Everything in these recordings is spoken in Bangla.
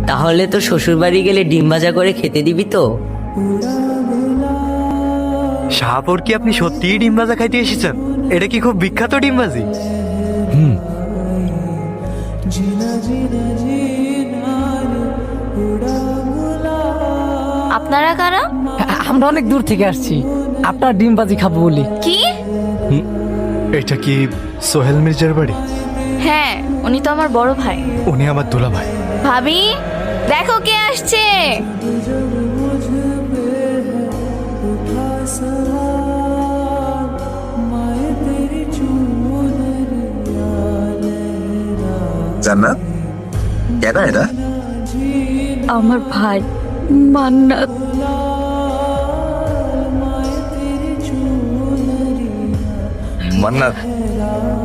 তাহলে তো শ্বশুর বাড়ি গেলে ডিম ভাজা করে খেতে দিবি তো? শাহপুর কি আপনি সত্যিই ডিম ভাজা খাইতে এসেছেন? এটা কি খুব বিখ্যাত ডিম ভাজি? আপনারা কারা? আমরা অনেক দূর থেকে আসছি আপনার ডিম বাজি খাবো বলি। কি? এটা কি সোহেল মির্জার বাড়ি? হ্যাঁ, উনি তো আমার বড় ভাই। উনি আমার দুলা ভাই। ভাবি, দেখো কে আসছে। জান্নাত, কেনা এটা? আমার ভাই মান্নাত। মান্নাত,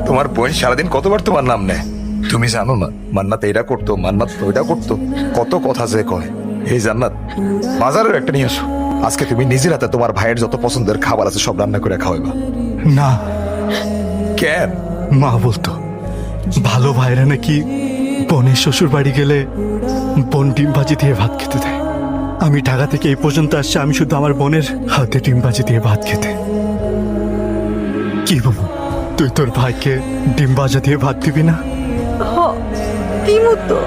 তোমার বোন সারাদিন কতবার তোমার নাম নেয়? তুমি জানো না মান্নাত এটা করতো, মান্নাত ওইটা করতো, কত কথা যে কয়। এই জান্নাত, বাজারের একটা নিয়ে আসো। আজকে তুমি নিজের হাতে তোমার ভাইয়ের যত পছন্দের খাবার আছে সব রান্না করে খাওয়াইবা। না, কেন? মা বলতো ভালো ভাইরা নাকি বোনের শ্বশুর বাড়ি গেলে বোন ডিম ভাজি দিয়ে ভাত খেতে দেয়। আমি ঢাকা থেকে এই পর্যন্ত আসছি, আমি শুধু আমার বোনের হাতে ডিম ভাজি দিয়ে ভাত খেতে। কি বাবু, তুই তোর ভাইকে ডিম ভাজা দিয়ে ভাত দিবি না? দিমু তো।